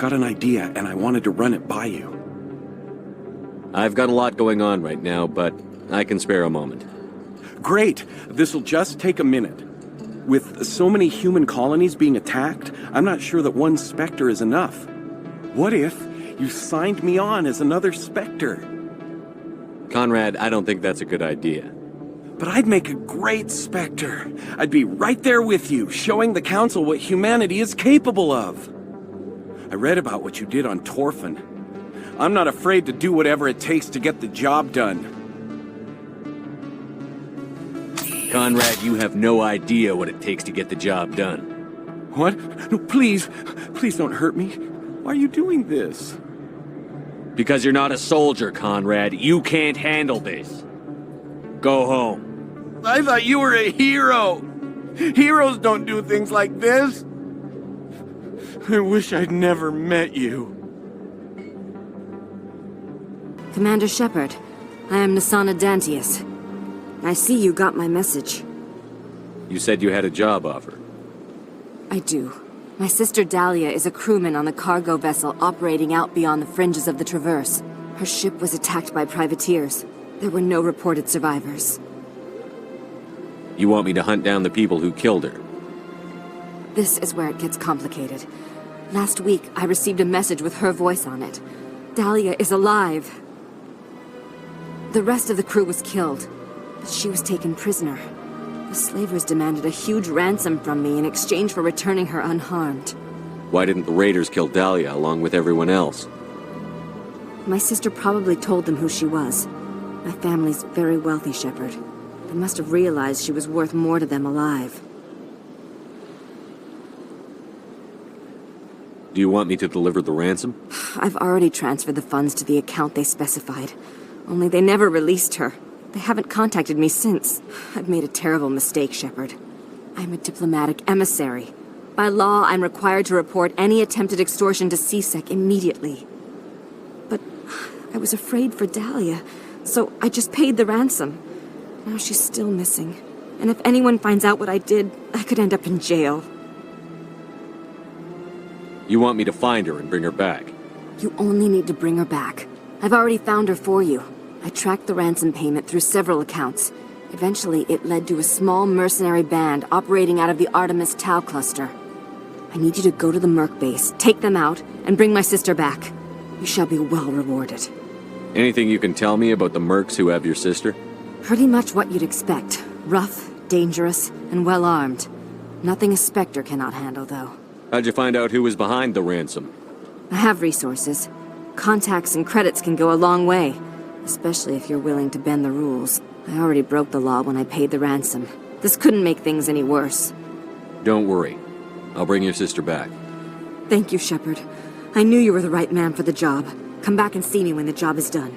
got an idea, and I wanted to run it by you. I've got a lot going on right now, but I can spare a moment. Great! This'll just take a minute. With so many human colonies being attacked, I'm not sure that one Spectre is enough. What if you signed me on as another Spectre? Conrad, I don't think that's a good idea. But I'd make a great Spectre. I'd be right there with you, showing the Council what humanity is capable of. I read about what you did on Torfin. I'm not afraid to do whatever it takes to get the job done. Conrad, you have no idea what it takes to get the job done. What? No, please. Please don't hurt me. Why are you doing this? Because you're not a soldier, Conrad. You can't handle this. Go home. I thought you were a hero. Heroes don't do things like this. I wish I'd never met you. Commander Shepard, I am Nasana Dantius. I see you got my message. You said you had a job offer. I do. My sister Dahlia is a crewman on the cargo vessel operating out beyond the fringes of the Traverse. Her ship was attacked by privateers. There were no reported survivors. You want me to hunt down the people who killed her? This is where it gets complicated. Last week, I received a message with her voice on it. Dahlia is alive. The rest of the crew was killed, but she was taken prisoner. The slavers demanded a huge ransom from me in exchange for returning her unharmed. Why didn't the raiders kill Dahlia along with everyone else? My sister probably told them who she was. My family's very wealthy, Shepard. They must have realized she was worth more to them alive. Do you want me to deliver the ransom? I've already transferred the funds to the account they specified. Only they never released her. They haven't contacted me since. I've made a terrible mistake, Shepard. I'm a diplomatic emissary. By law, I'm required to report any attempted extortion to CSEC immediately. But I was afraid for Dahlia, so I just paid the ransom. Now she's still missing. And if anyone finds out what I did, I could end up in jail. You want me to find her and bring her back? You only need to bring her back. I've already found her for you. I tracked the ransom payment through several accounts. Eventually, it led to a small mercenary band operating out of the Artemis Tau cluster. I need you to go to the Merc base, take them out, and bring my sister back. You shall be well rewarded. Anything you can tell me about the mercs who have your sister? Pretty much what you'd expect. Rough, dangerous, and well-armed. Nothing a Spectre cannot handle, though. How'd you find out who was behind the ransom? I have resources. Contacts and credits can go a long way. Especially if you're willing to bend the rules. I already broke the law when I paid the ransom. This couldn't make things any worse. Don't worry. I'll bring your sister back. Thank you, Shepard. I knew you were the right man for the job. Come back and see me when the job is done.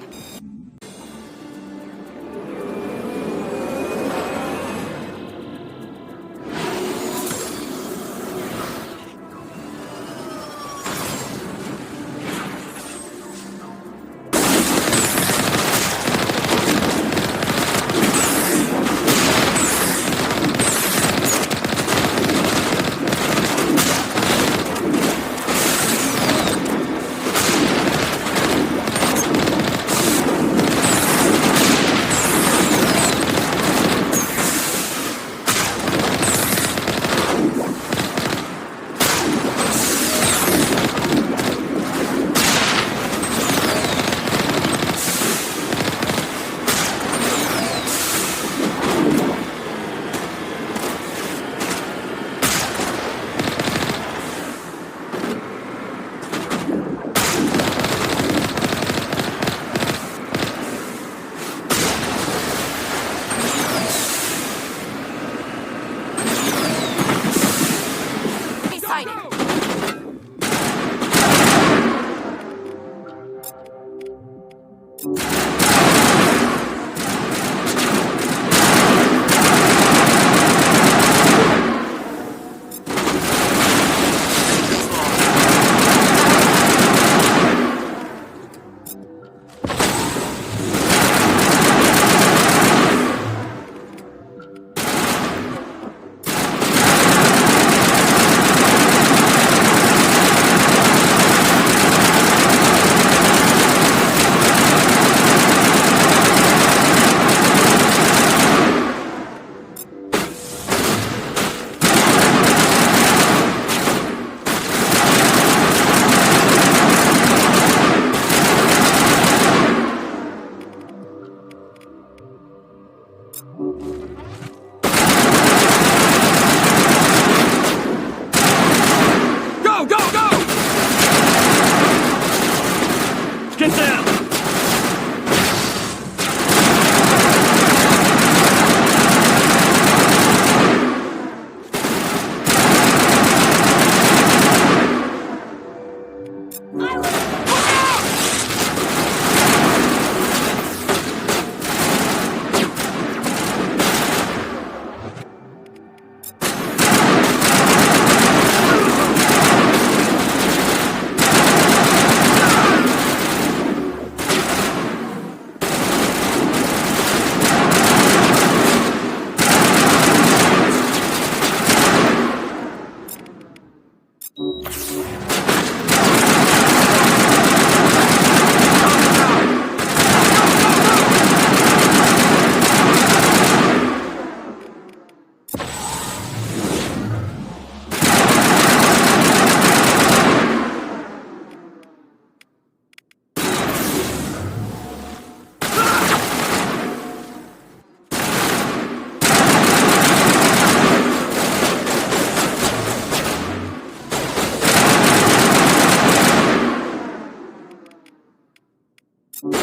Commander,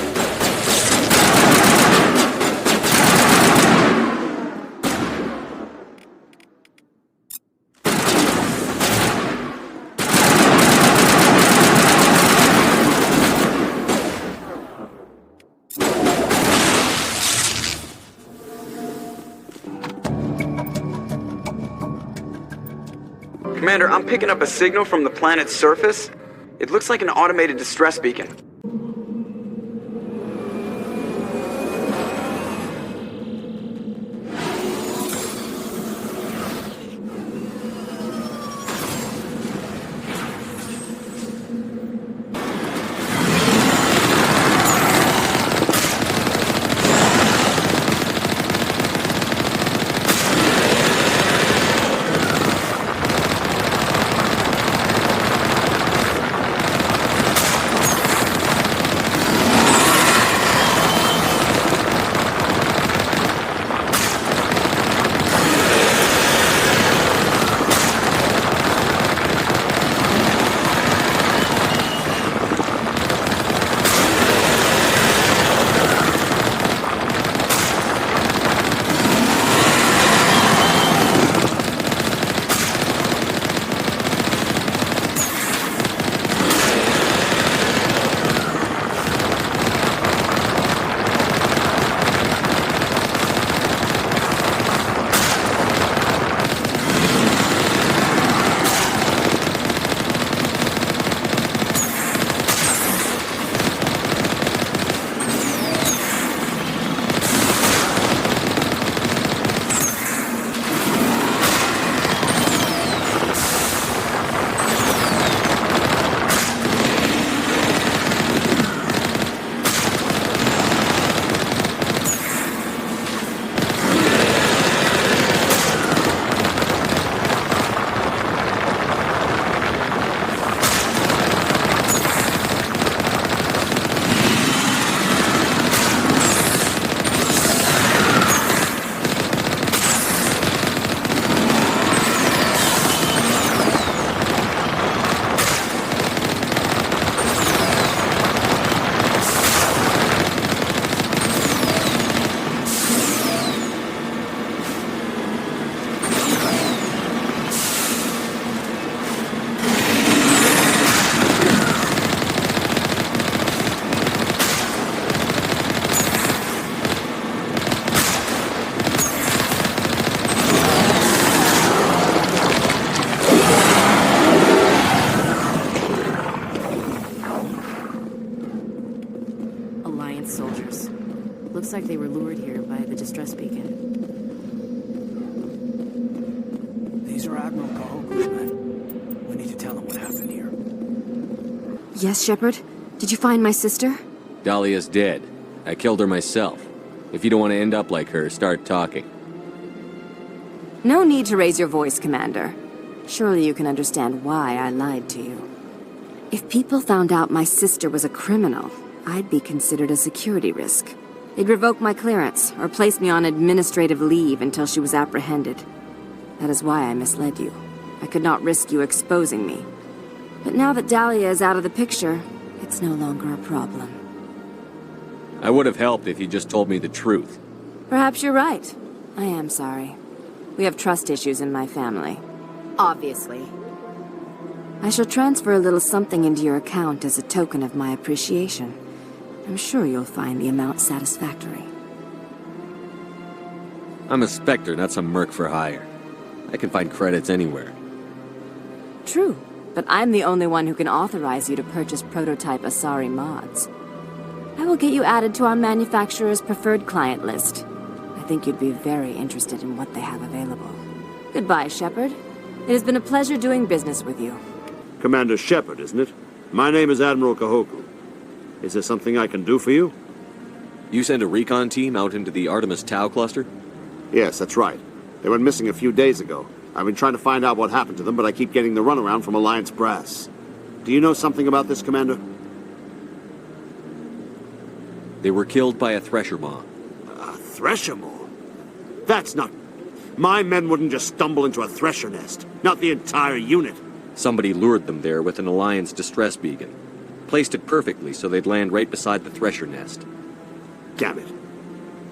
I'm picking up a signal from the planet's surface. It looks like an automated distress beacon. Soldiers. Looks like they were lured here by the distress beacon. These are Admiral Kahoku's men. We need to tell them what happened here. Yes, Shepard? Did you find my sister? Dahlia's dead. I killed her myself. If you don't want to end up like her, start talking. No need to raise your voice, Commander. Surely you can understand why I lied to you. If people found out my sister was a criminal, I'd be considered a security risk. They'd revoke my clearance, or place me on administrative leave until she was apprehended. That is why I misled you. I could not risk you exposing me. But now that Dahlia is out of the picture, it's no longer a problem. I would have helped if you just told me the truth. Perhaps you're right. I am sorry. We have trust issues in my family. Obviously. I shall transfer a little something into your account as a token of my appreciation. I'm sure you'll find the amount satisfactory. I'm a Spectre, not some merc for hire. I can find credits anywhere. True, but I'm the only one who can authorize you to purchase prototype Asari mods. I will get you added to our manufacturer's preferred client list. I think you'd be very interested in what they have available. Goodbye, Shepard. It has been a pleasure doing business with you. Commander Shepard, isn't it? My name is Admiral Kahoku. Is there something I can do for you? You send a recon team out into the Artemis Tau cluster? Yes, that's right. They went missing a few days ago. I've been trying to find out what happened to them, but I keep getting the runaround from Alliance brass. Do you know something about this, Commander? They were killed by a Thresher Maw. A Thresher Maw? That's not... My men wouldn't just stumble into a Thresher nest. Not the entire unit. Somebody lured them there with an Alliance distress beacon. Placed it perfectly so they'd land right beside the thresher nest. Damn it.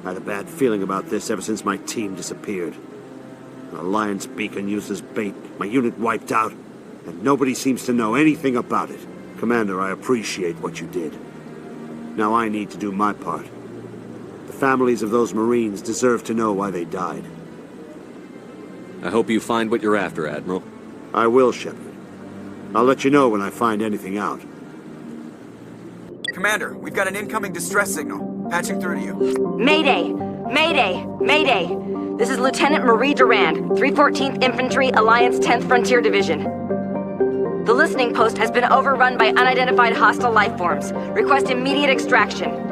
I had a bad feeling about this ever since my team disappeared. An Alliance beacon used as bait, my unit wiped out, and nobody seems to know anything about it. Commander, I appreciate what you did. Now I need to do my part. The families of those Marines deserve to know why they died. I hope you find what you're after, Admiral. I will, Shepard. I'll let you know when I find anything out. Commander, we've got an incoming distress signal. Patching through to you. Mayday! Mayday! Mayday! This is Lieutenant Marie Durand, 314th Infantry, Alliance 10th Frontier Division. The listening post has been overrun by unidentified hostile life forms. Request immediate extraction.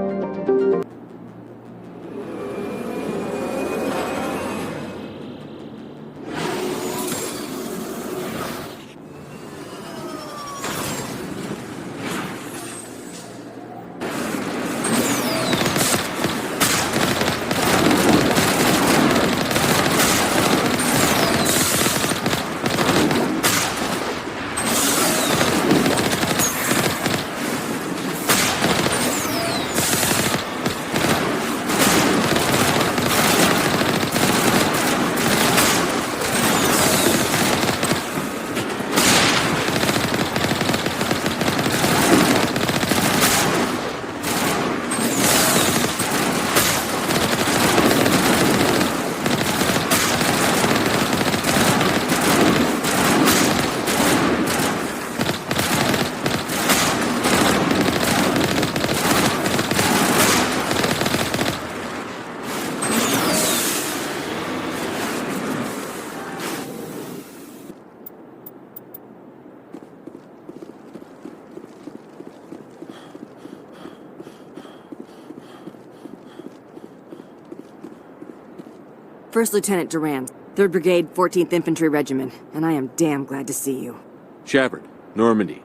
First Lieutenant Durand, 3rd Brigade, 14th Infantry Regiment, and I am damn glad to see you. Shepard, Normandy.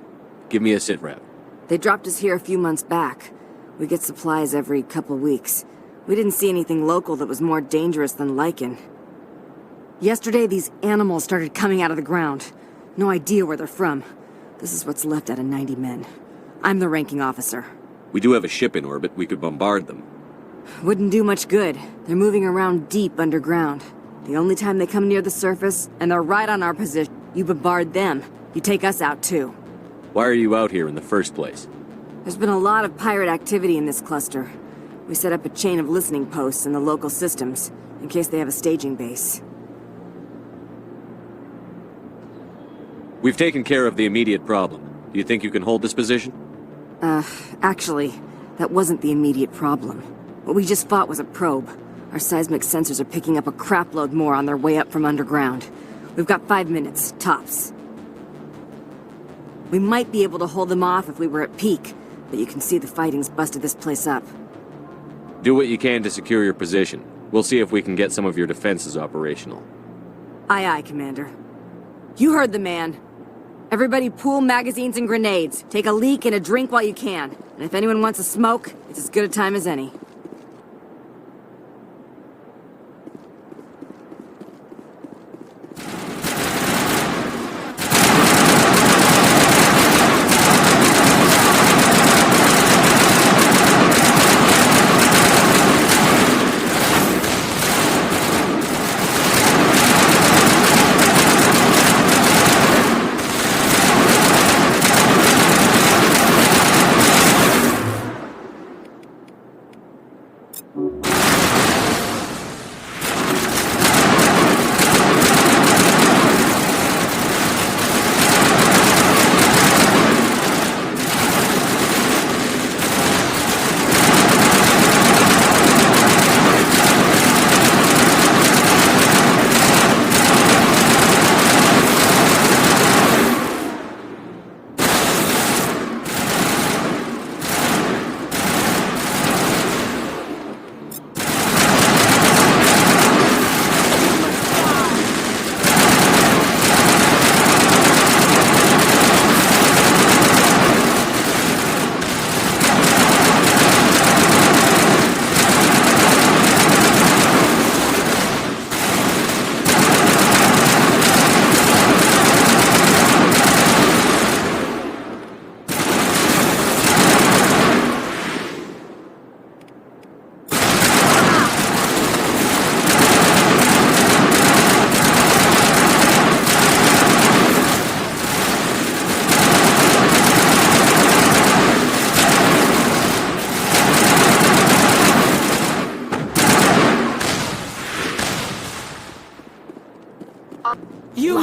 Give me a sitrep. They dropped us here a few months back. We get supplies every couple weeks. We didn't see anything local that was more dangerous than lichen. Yesterday, these animals started coming out of the ground. No idea where they're from. This is what's left out of 90 men. I'm the ranking officer. We do have a ship in orbit. We could bombard them. Wouldn't do much good. They're moving around deep underground. The only time they come near the surface, and they're right on our position, you bombard them. You take us out too. Why are you out here in the first place? There's been a lot of pirate activity in this cluster. We set up a chain of listening posts in the local systems, in case they have a staging base. We've taken care of the immediate problem. Do you think you can hold this position? Actually, that wasn't the immediate problem. What we just fought was a probe. Our seismic sensors are picking up a crapload more on their way up from underground. We've got 5 minutes, tops. We might be able to hold them off if we were at peak, but you can see the fighting's busted this place up. Do what you can to secure your position. We'll see if we can get some of your defenses operational. Aye, aye, Commander. You heard the man. Everybody pool magazines and grenades. Take a leak and a drink while you can. And if anyone wants a smoke, it's as good a time as any.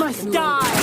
must die!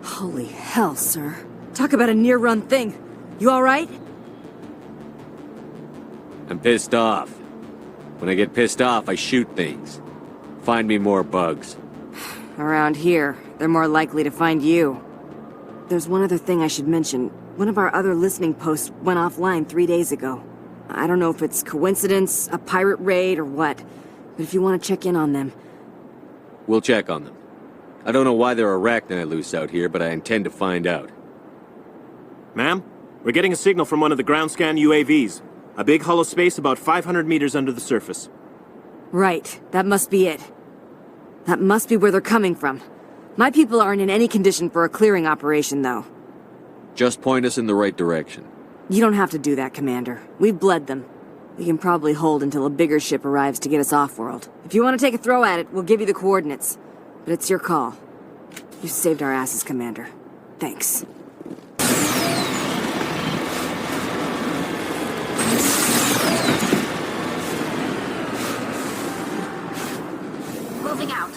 Holy hell, sir. Talk about a near-run thing. You alright? I'm pissed off. When I get pissed off, I shoot things. Find me more bugs. Around here, they're more likely to find you. There's one other thing I should mention. One of our other listening posts went offline 3 days ago. I don't know if it's coincidence, a pirate raid, or what, but if you want to check in on them... We'll check on them. I don't know why they're arachnid loose out here, but I intend to find out. Ma'am, we're getting a signal from one of the ground scan UAVs. A big hollow space about 500 meters under the surface. Right, that must be it. That must be where they're coming from. My people aren't in any condition for a clearing operation, though. Just point us in the right direction. You don't have to do that, Commander. We've bled them. We can probably hold until a bigger ship arrives to get us off-world. If you want to take a throw at it, we'll give you the coordinates. But it's your call. You saved our asses, Commander. Thanks. Moving out.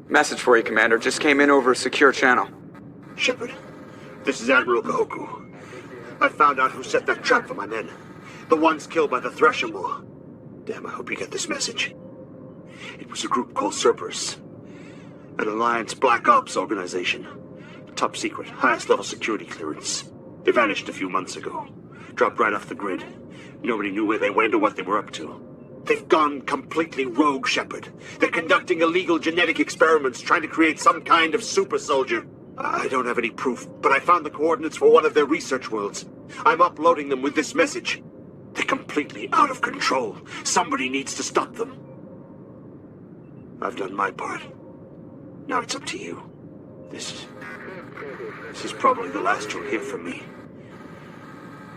Message for you, Commander. Just came in over a secure channel. Shepard, this is Admiral Kahoku. I found out who set that trap for my men. The ones killed by the Thresher Maw. Damn, I hope you get this message. It was a group called Cerberus. An Alliance Black Ops organization. Top secret, highest level security clearance. They vanished a few months ago. Dropped right off the grid. Nobody knew where they went or what they were up to. They've gone completely rogue, Shepard. They're conducting illegal genetic experiments, trying to create some kind of super soldier. I don't have any proof, but I found the coordinates for one of their research worlds. I'm uploading them with this message. They're completely out of control. Somebody needs to stop them. I've done my part. Now it's up to you. This is probably the last you'll hear from me.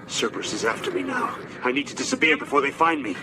Cerberus is after me now. I need to disappear before they find me.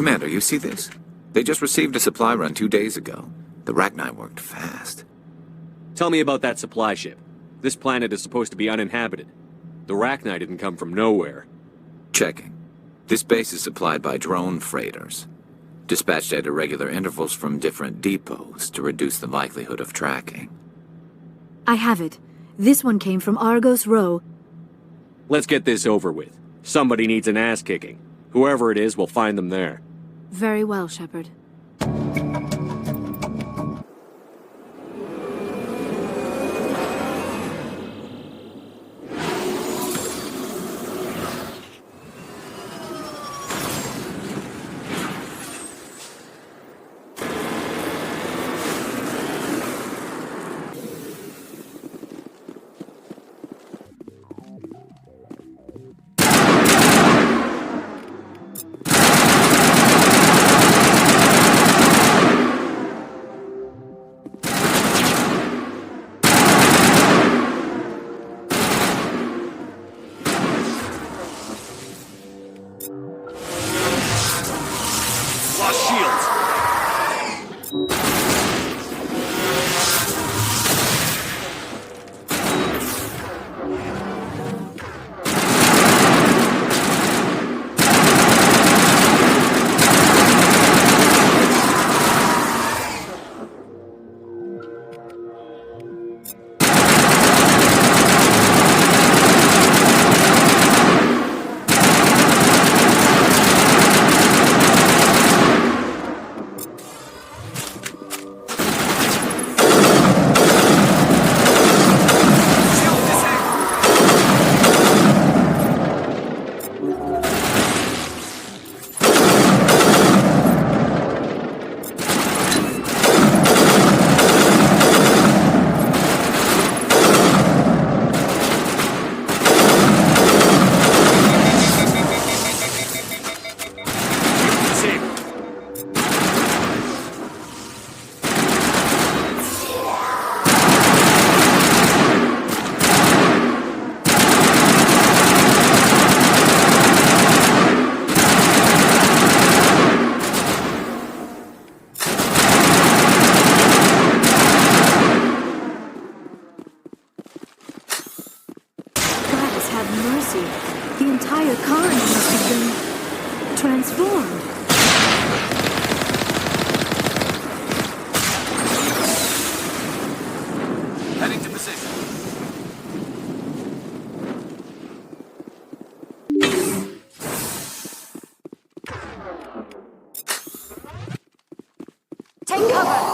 Commander, you see this? They just received a supply run 2 days ago. The Rachni worked fast. Tell me about that supply ship. This planet is supposed to be uninhabited. The Rachni didn't come from nowhere. Checking. This base is supplied by drone freighters, dispatched at irregular intervals from different depots to reduce the likelihood of tracking. I have it. This one came from Argos Row. Let's get this over with. Somebody needs an ass kicking. Whoever it is, we'll find them there. Very well, Shepard. crazy. The entire colony must have been transformed. Heading to position. Take cover!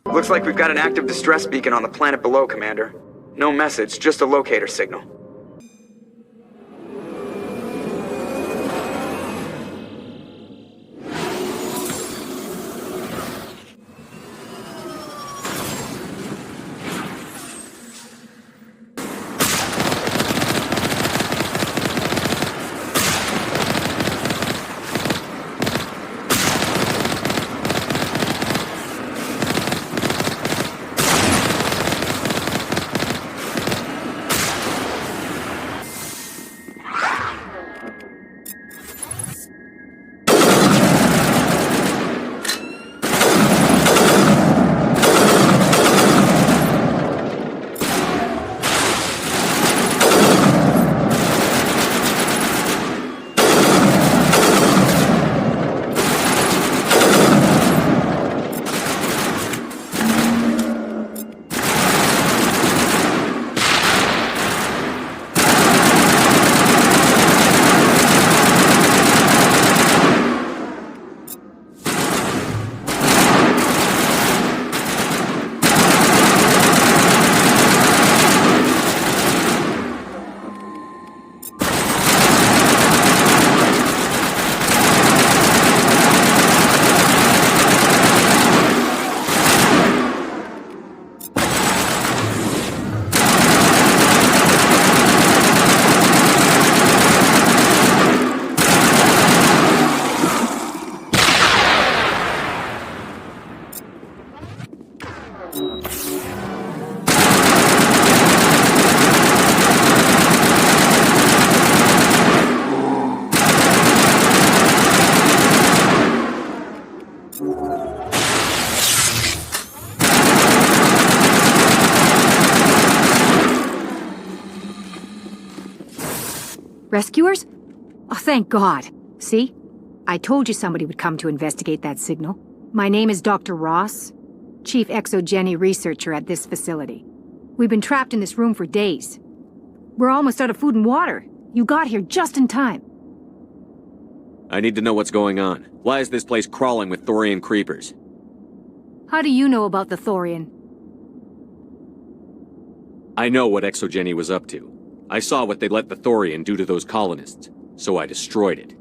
Looks like we've got an active distress beacon on the planet below, Commander. No message, just a locator signal. Rescuers? Oh, thank God. See? I told you somebody would come to investigate that signal. My name is Dr. Ross, Chief Exogeny Researcher at this facility. We've been trapped in this room for days. We're almost out of food and water. You got here just in time. I need to know what's going on. Why is this place crawling with Thorian creepers? How do you know about the Thorian? I know what Exogeny was up to. I saw what they let the Thorian do to those colonists, so I destroyed it.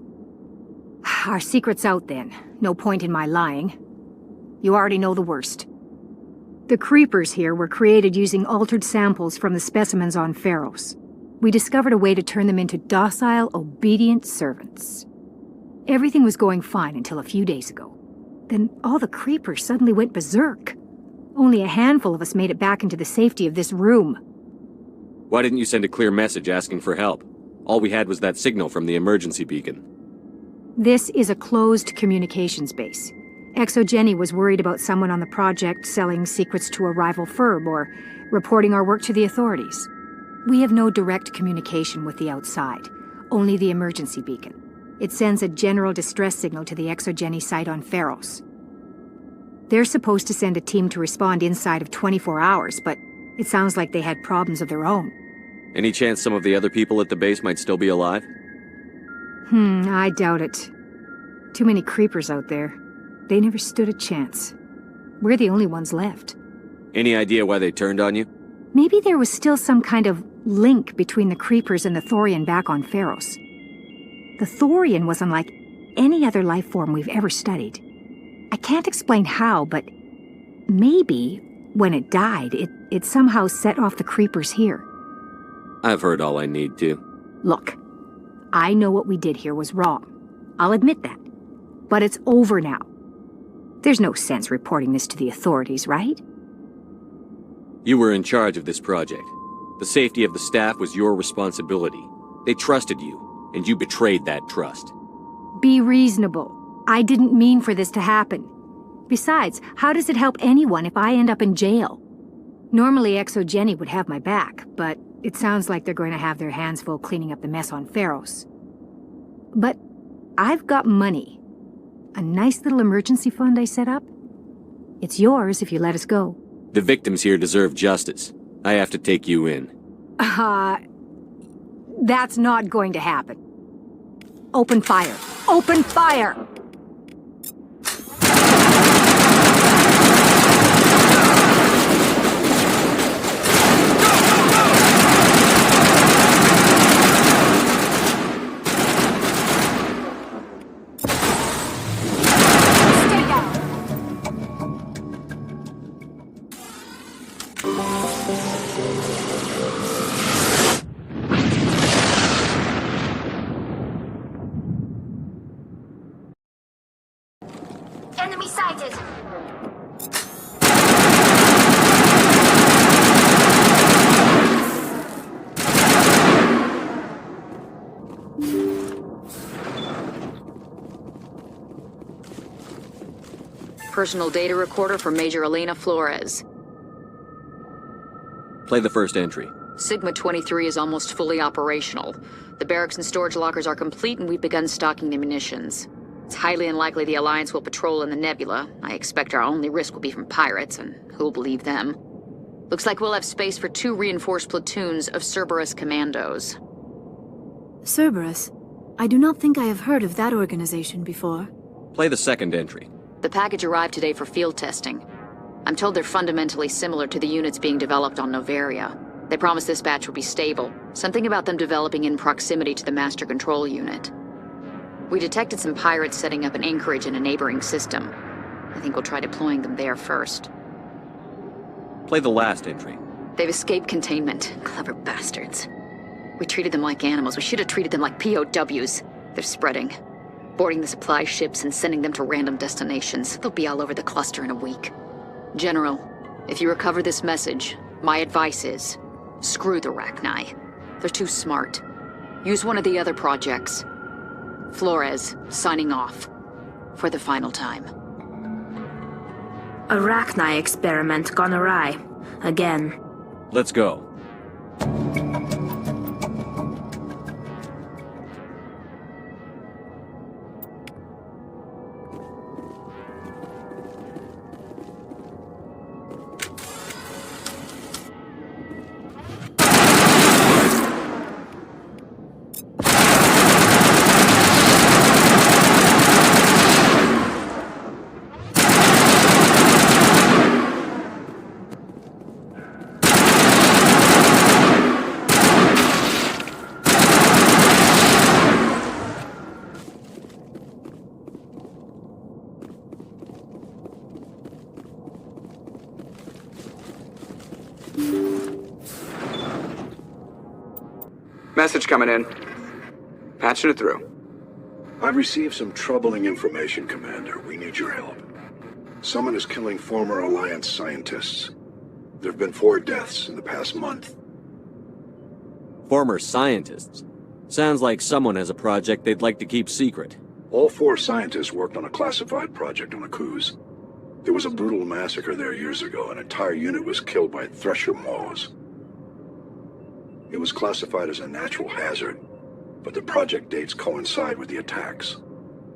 Our secret's out then. No point in my lying. You already know the worst. The creepers here were created using altered samples from the specimens on Pharos. We discovered a way to turn them into docile, obedient servants. Everything was going fine until a few days ago. Then all the creepers suddenly went berserk. Only a handful of us made it back into the safety of this room. Why didn't you send a clear message asking for help? All we had was that signal from the emergency beacon. This is a closed communications base. ExoGenny was worried about someone on the project selling secrets to a rival firm or reporting our work to the authorities. We have no direct communication with the outside, only the emergency beacon. It sends a general distress signal to the ExoGenny site on Pharos. They're supposed to send a team to respond inside of 24 hours, but it sounds like they had problems of their own. Any chance some of the other people at the base might still be alive? I doubt it. Too many creepers out there. They never stood a chance. We're the only ones left. Any idea why they turned on you? Maybe there was still some kind of link between the creepers and the Thorian back on Pharos. The Thorian was unlike any other life form we've ever studied. I can't explain how, but maybe when it died, it somehow set off the creepers here. I've heard all I need to. Look, I know what we did here was wrong. I'll admit that. But it's over now. There's no sense reporting this to the authorities, right? You were in charge of this project. The safety of the staff was your responsibility. They trusted you, and you betrayed that trust. Be reasonable. I didn't mean for this to happen. Besides, how does it help anyone if I end up in jail? Normally ExoGenny would have my back, but it sounds like they're going to have their hands full cleaning up the mess on Pharos. But I've got money. A nice little emergency fund I set up. It's yours if you let us go. The victims here deserve justice. I have to take you in. That's not going to happen. Open fire. Open fire! Enemy sighted! Personal data recorder for Major Elena Flores. Play the first entry. Sigma 23 is almost fully operational. The barracks and storage lockers are complete and we've begun stocking the munitions. It's highly unlikely the Alliance will patrol in the nebula. I expect our only risk will be from pirates, and who'll believe them? Looks like we'll have space for 2 reinforced platoons of Cerberus commandos. Cerberus? I do not think I have heard of that organization before. Play the second entry. The package arrived today for field testing. I'm told they're fundamentally similar to the units being developed on Novaria. They promised this batch would be stable. Something about them developing in proximity to the master control unit. We detected some pirates setting up an anchorage in a neighboring system. I think we'll try deploying them there first. Play the last entry. They've escaped containment. Clever bastards. We treated them like animals. We should have treated them like POWs. They're spreading. Boarding the supply ships and sending them to random destinations. They'll be all over the cluster in a week. General, if you recover this message, my advice is, screw the Rachni. They're too smart. Use one of the other projects. Flores, signing off. For the final time. A Rachni experiment gone awry. Again. Let's go. Message coming in. Patching it through. I've received some troubling information, Commander. We need your help. Someone is killing former Alliance scientists. There have been 4 deaths in the past month. Former scientists? Sounds like someone has a project they'd like to keep secret. All 4 scientists worked on a classified project on Akuz. There was a brutal massacre there years ago. An entire unit was killed by Thresher Maws. It was classified as a natural hazard, but the project dates coincide with the attacks.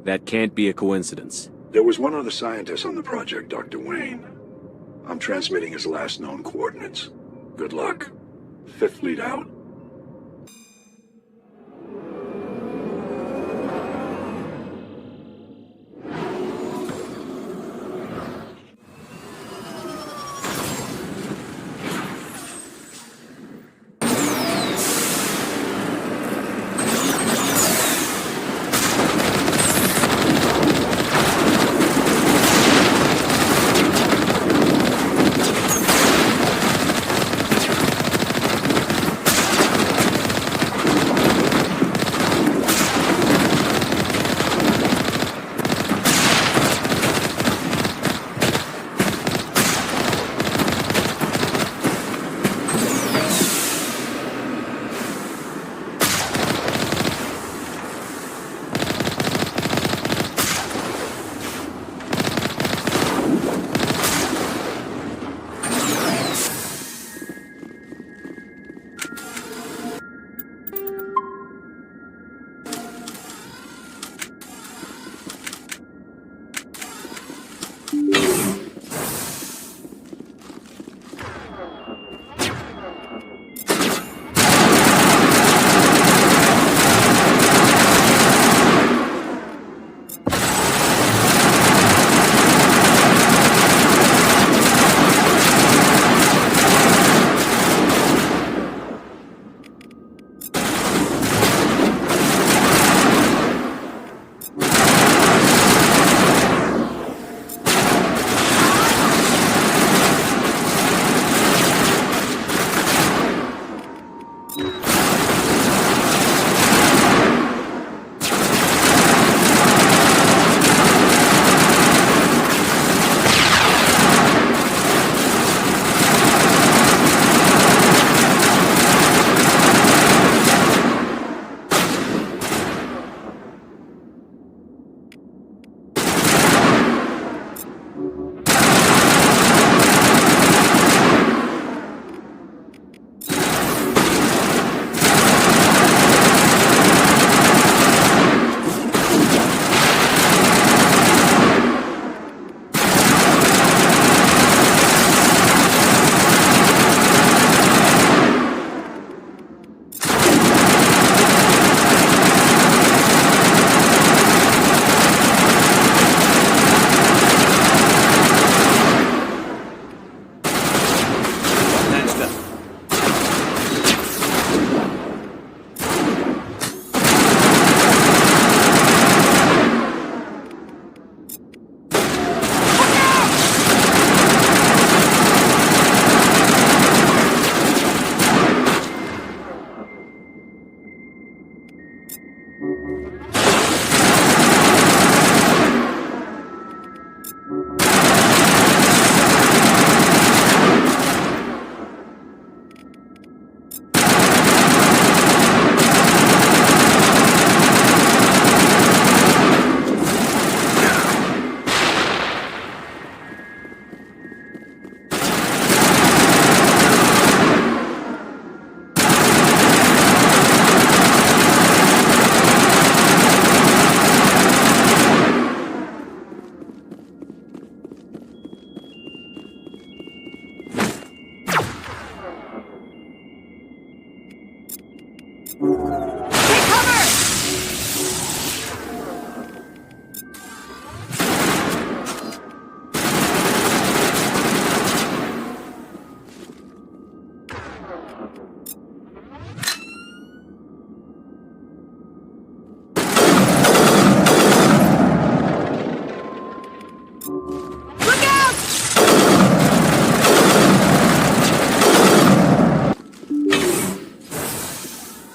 That can't be a coincidence. There was one other scientist on the project, Dr. Wayne. I'm transmitting his last known coordinates. Good luck. 5th Fleet out.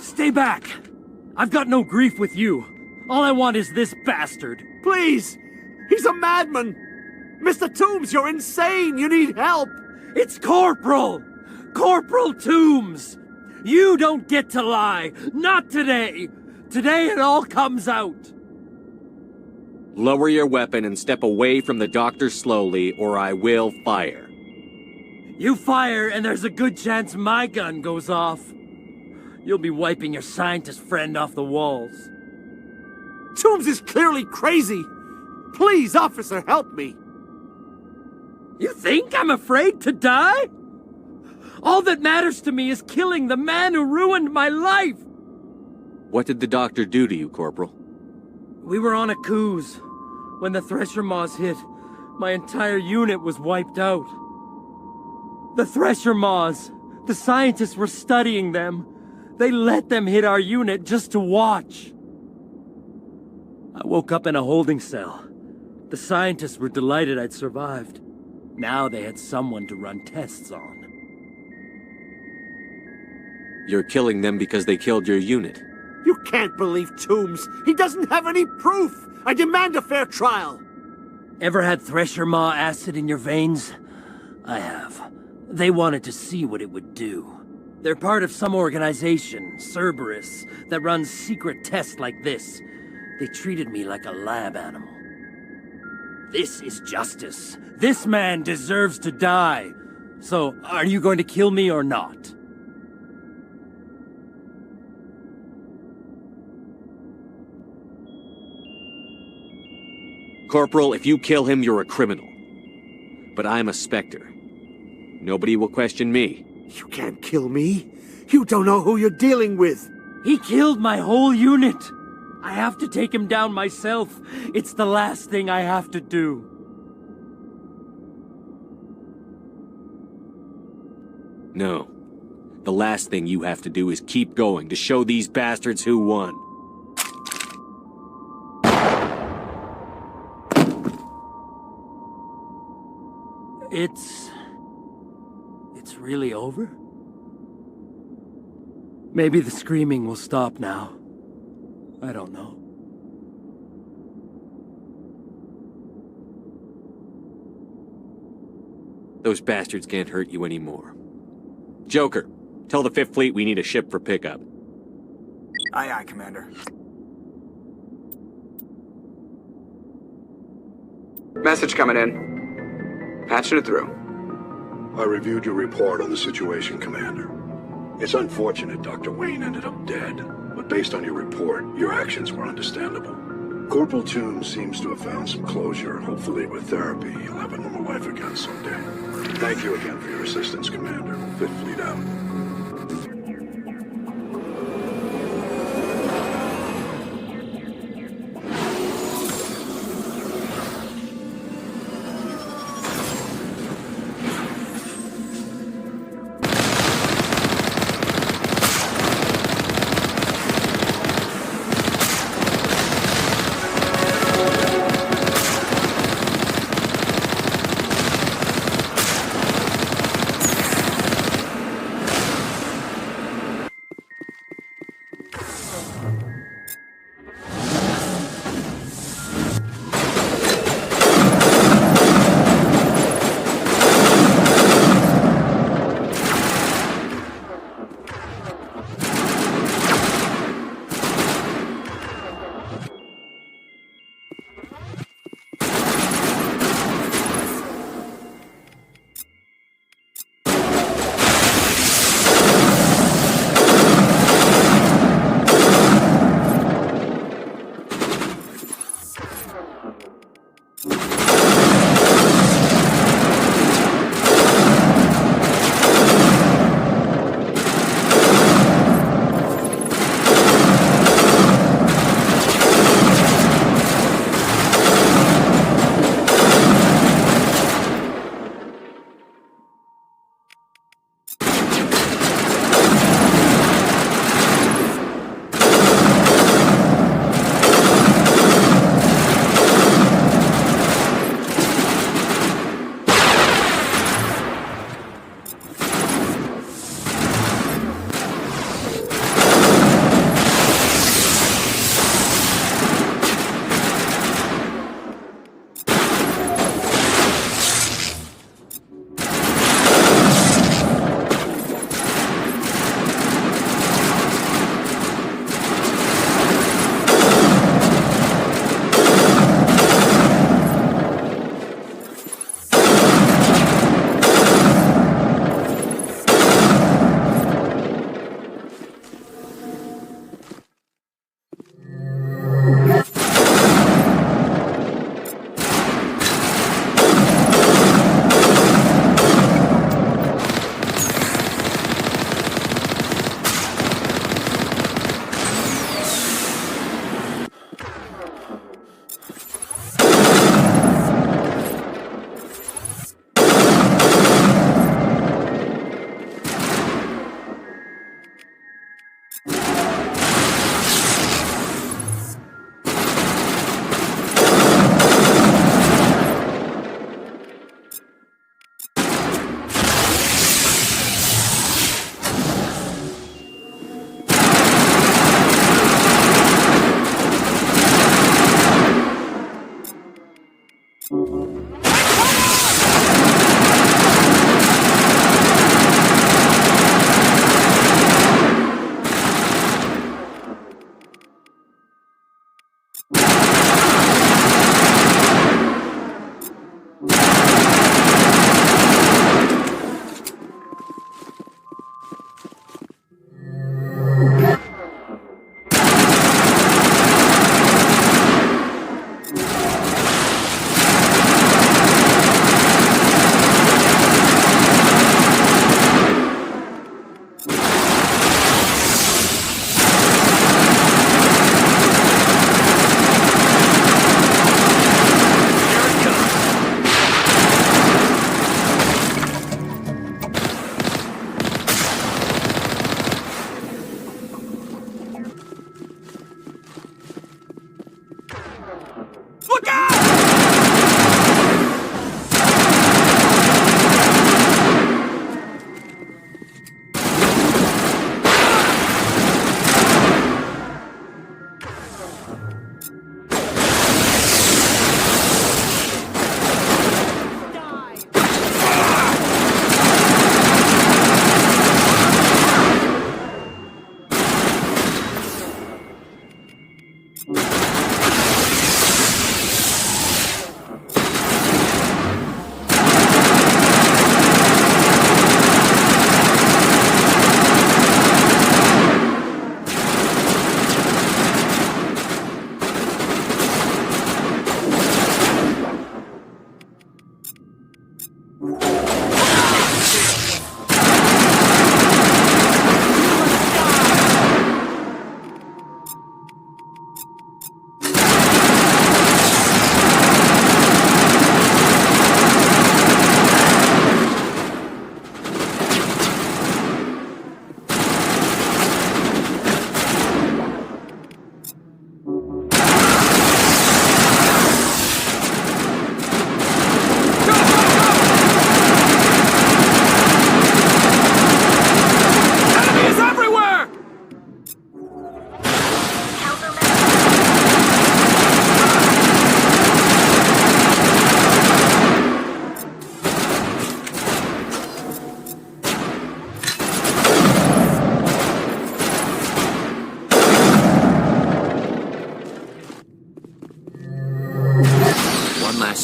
Stay back! I've got no grief with you. All I want is this bastard. Please! He's a madman! Mr. Toombs, you're insane! You need help! It's Corporal! Corporal Toombs! You don't get to lie! Not today! Today it all comes out! Lower your weapon and step away from the doctor slowly, or I will fire. You fire, and there's a good chance my gun goes off. You'll be wiping your scientist friend off the walls. Toombs is clearly crazy! Please, officer, help me! You think I'm afraid to die? All that matters to me is killing the man who ruined my life! What did the doctor do to you, Corporal? We were on a cruise. When the Thresher Maws hit, my entire unit was wiped out. The Thresher Maws, the scientists were studying them. They let them hit our unit just to watch. I woke up in a holding cell. The scientists were delighted I'd survived. Now they had someone to run tests on. You're killing them because they killed your unit. You can't believe Toombs! He doesn't have any proof! I demand a fair trial! Ever had Thresher Maw acid in your veins? I have. They wanted to see what it would do. They're part of some organization, Cerberus, that runs secret tests like this. They treated me like a lab animal. This is justice. This man deserves to die. So, are you going to kill me or not? Corporal, if you kill him, you're a criminal. But I'm a Spectre. Nobody will question me. You can't kill me. You don't know who you're dealing with. He killed my whole unit. I have to take him down myself. It's the last thing I have to do. No. The last thing you have to do is keep going to show these bastards who won. It's really over? Maybe the screaming will stop now. I don't know. Those bastards can't hurt you anymore. Joker, tell the Fifth Fleet we need a ship for pickup. Aye, aye, Commander. Message coming in. Patching it through. I reviewed your report on the situation, Commander. It's unfortunate Dr. Wayne ended up dead, but based on your report, your actions were understandable. Corporal Toombs seems to have found some closure, and hopefully with therapy, he'll have a normal life again someday. Thank you again for your assistance, Commander. Fifth Fleet out.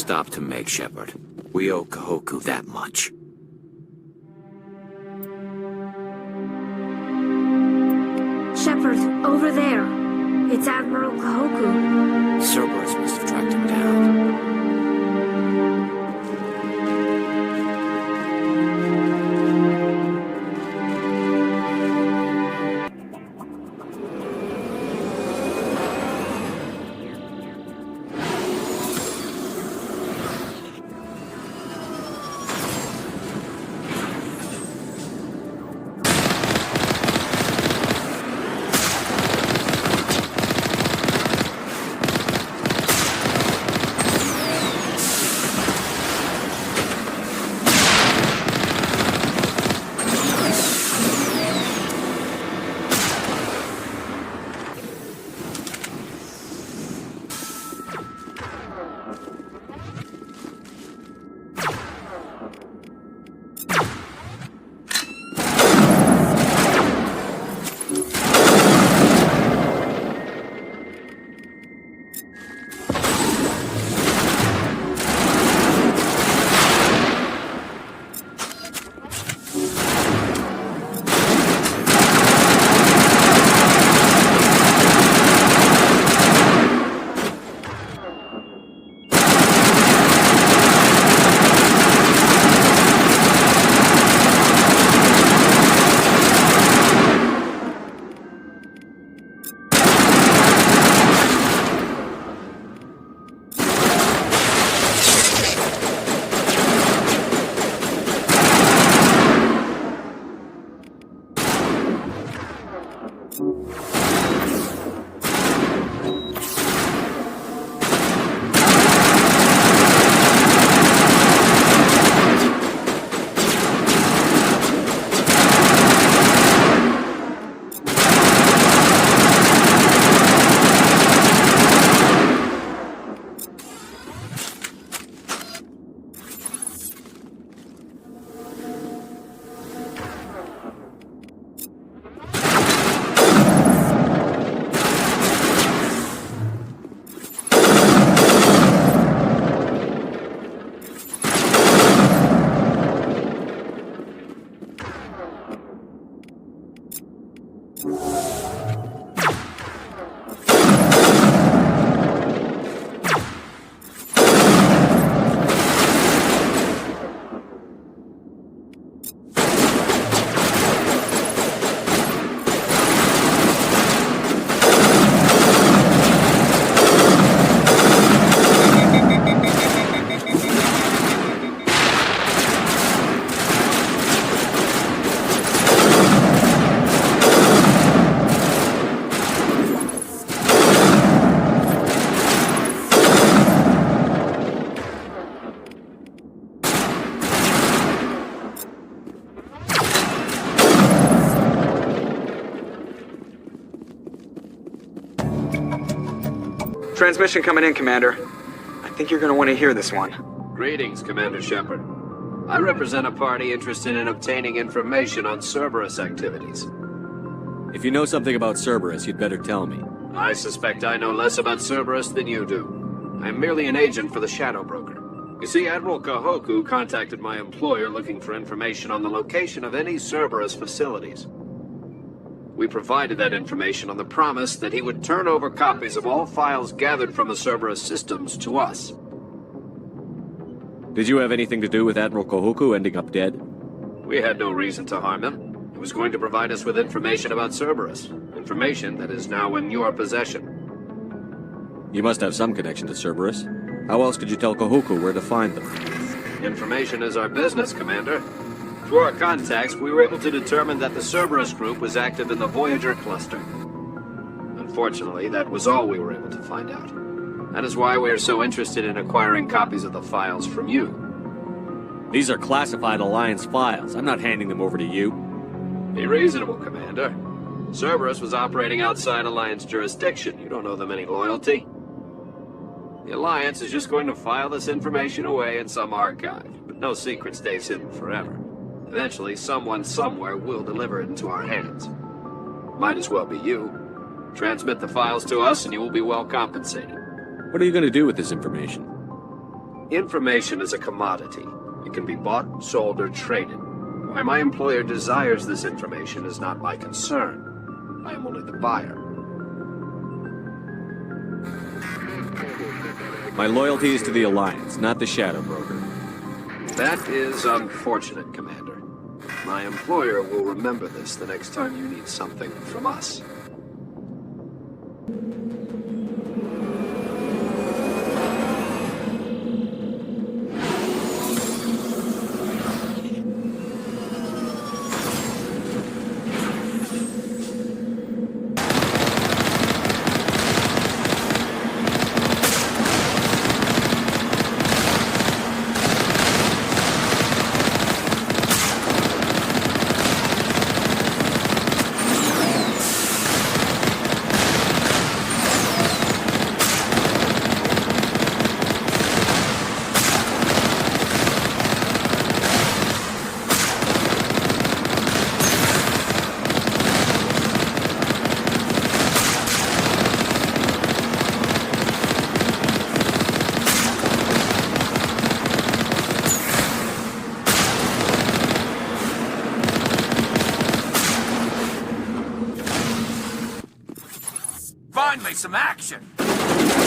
stop to make, Shepard. We owe Kahoku that much. Shepard, over there. It's Admiral Kahoku. Cerberus must have tracked him down. Transmission coming in, Commander. I think you're gonna want to hear this one. Greetings, Commander Shepard. I represent a party interested in obtaining information on Cerberus activities. If you know something about Cerberus, you'd better tell me. I suspect I know less about Cerberus than you do. I'm merely an agent for the Shadow Broker. You see, Admiral Kahoku contacted my employer looking for information on the location of any Cerberus facilities. We provided that information on the promise that he would turn over copies of all files gathered from the Cerberus systems to us. Did you have anything to do with Admiral Kahoku ending up dead? We had no reason to harm him. He was going to provide us with information about Cerberus. Information that is now in your possession. You must have some connection to Cerberus. How else could you tell Kahoku where to find them? Information is our business, Commander. Through our contacts, we were able to determine that the Cerberus group was active in the Voyager cluster. Unfortunately, that was all we were able to find out. That is why we are so interested in acquiring copies of the files from you. These are classified Alliance files. I'm not handing them over to you. Be reasonable, Commander. Cerberus was operating outside Alliance jurisdiction. You don't owe them any loyalty. The Alliance is just going to file this information away in some archive, but no secret stays hidden forever. Eventually, someone somewhere will deliver it into our hands. Might as well be you. Transmit the files to us and you will be well compensated. What are you going to do with this information? Information is a commodity. It can be bought, sold, or traded. Why my employer desires this information is not my concern. I am only the buyer. My loyalty is to the Alliance, not the Shadow Broker. That is unfortunate, Commander. My employer will remember this the next time you need something from us. Finally, some action!